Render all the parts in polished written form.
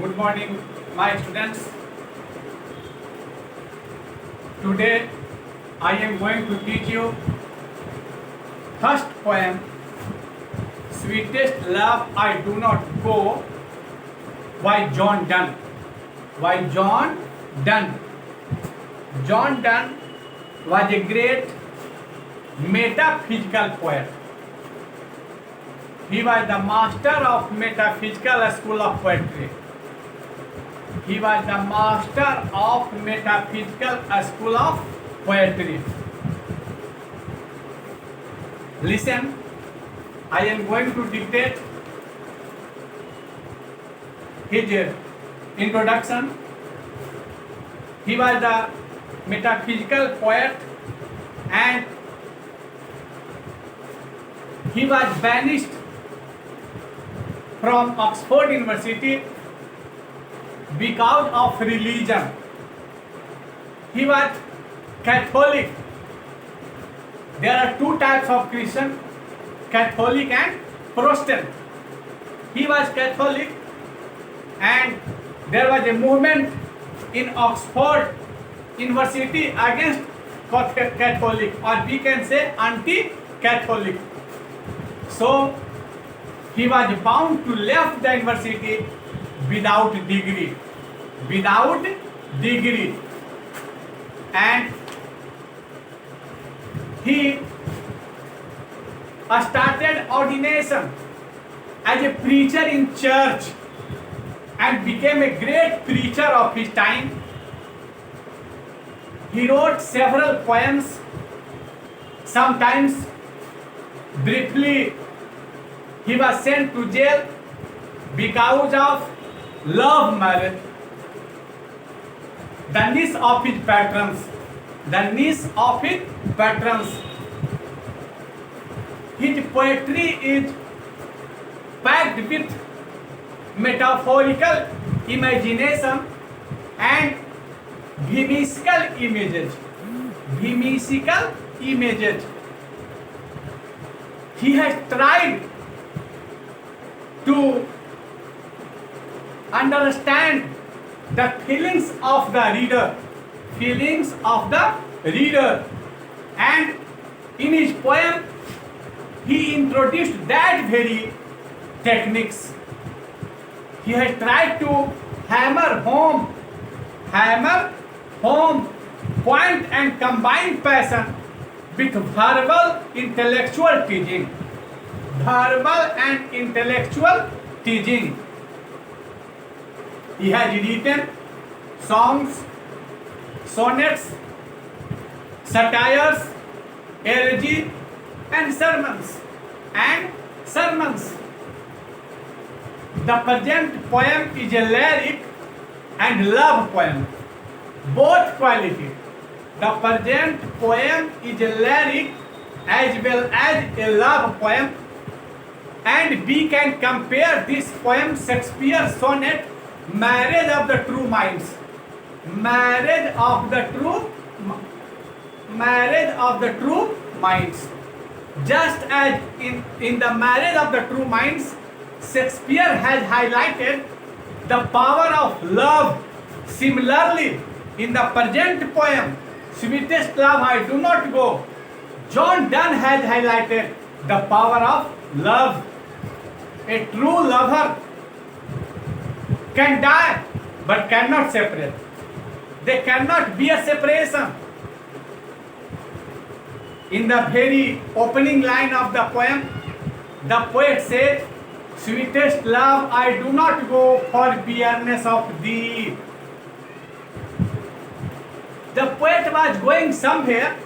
Good morning, my students. Today I am going to teach you first poem, Sweetest Love I Do Not Go by John Donne. By John Donne. John Donne was a great metaphysical poet. He was the master of metaphysical school of poetry. He was the master of metaphysical school of poetry. Listen, I am going to dictate his introduction. He was the metaphysical poet and he was banished from Oxford University because of religion. He was Catholic. There are two types of Christian, Catholic and Protestant. He was Catholic and there was a movement in Oxford University against Catholic, or we can say anti-Catholic. So he was bound to left the university without degree, and he started ordination as a preacher in church and became a great preacher of his time. He wrote several poems, sometimes briefly. He was sent to jail because of love marriage. The niece of his patrons. His poetry is packed with metaphorical imagination and whimsical images. He has tried to understand the feelings of the reader, and in his poem he introduced that very techniques. He has tried to hammer home point and combine passion with verbal and intellectual teaching. He has written songs, sonnets, satires, elegy, and sermons. The present poem is a lyric and love poem, both quality. The present poem is a lyric as well as a love poem, and we can compare this poem Shakespeare's sonnet Marriage of the True Minds. Marriage of the True Minds. Just as in the Marriage of the True Minds, Shakespeare has highlighted the power of love. Similarly, in the present poem, Sweetest Love I Do Not Go, John Donne has highlighted the power of love. A true lover can die but cannot separate. There cannot be a separation. In the very opening line of the poem, the poet said, "Sweetest love, I do not go for bareness of thee." The poet was going somewhere,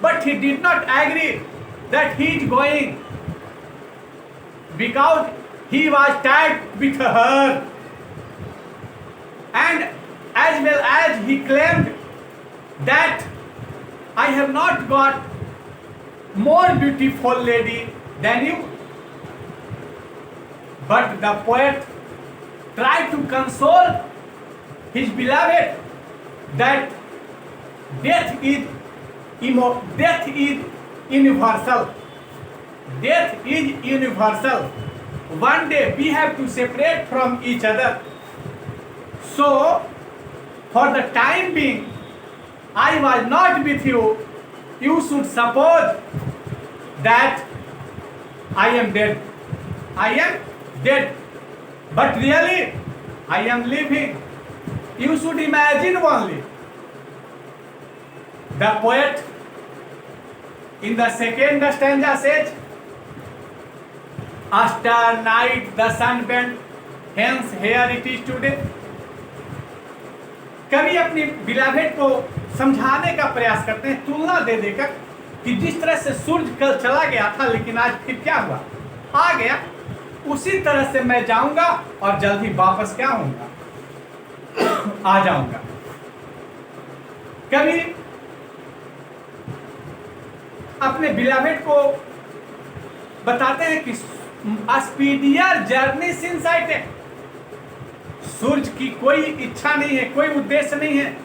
but he did not agree that he is going because he was tied with her, and as well as he claimed that I have not got more beautiful lady than you. But the poet tried to console his beloved that death is universal. Death is universal. one day we have to separate from each other. So for the time being I was not with you. You should suppose that I am dead. I am dead. But really, I am living. You should imagine only. The poet in the second stanza says, a star night the sun bent, hence here it is today. कवि अपनी बिलावेट को समझाने का प्रयास करते हैं, तुलना दे देकर कि जिस तरह से सूर्य कल चला गया था लेकिन आज फिर क्या हुआ, आ गया, उसी तरह से मैं जाऊंगा और जल्द ही वापस क्या होऊंगा, आ जाऊंगा। कवि अपने बिलावेट को बताते हैं कि speedier journey since I take. सूर्य की कोई इच्छा नहीं है, कोई उद्देश्य नहीं है,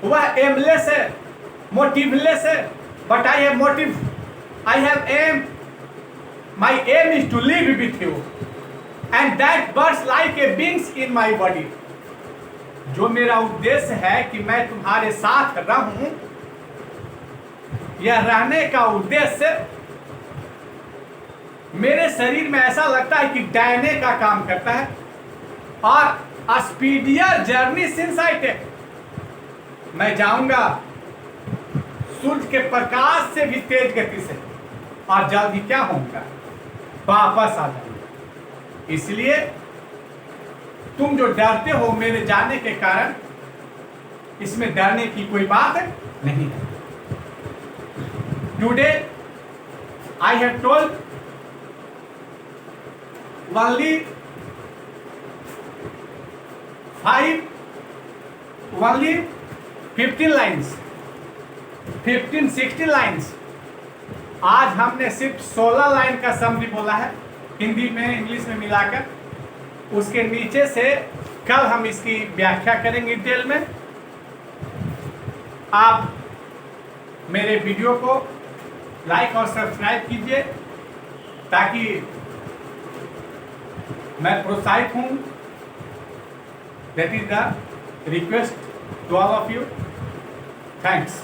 वह एमलेस है, मोटिवलेस है। But I have motive, I have aim, my aim is to live with you and that bears like a wings in my body. जो मेरा उद्देश्य है कि मैं तुम्हारे साथ रहूं, यह रहने का उद्देश्य मेरे शरीर में ऐसा लगता है कि डैने का काम करता है। और speedier journey since I take, मैं जाऊंगा सूर्य के प्रकाश से भी तेज गति से, और जल्द ही क्या होऊंगा, वापस आ जाऊंगा। इसलिए तुम जो डरते हो मेरे जाने के कारण, इसमें डरने की कोई बात नहीं है। Today I have told only 15 lines, 15-16 lines. आज हमने सिर्फ 16 लाइन का समरी बोला है, हिंदी में इंग्लिश में मिलाकर। उसके नीचे से कल हम इसकी व्याख्या करेंगे डिटेल में। आप मेरे वीडियो को लाइक और सब्सक्राइब कीजिए ताकि मैं प्रोत्साहित हूँ। That is the request to all of you. Thanks.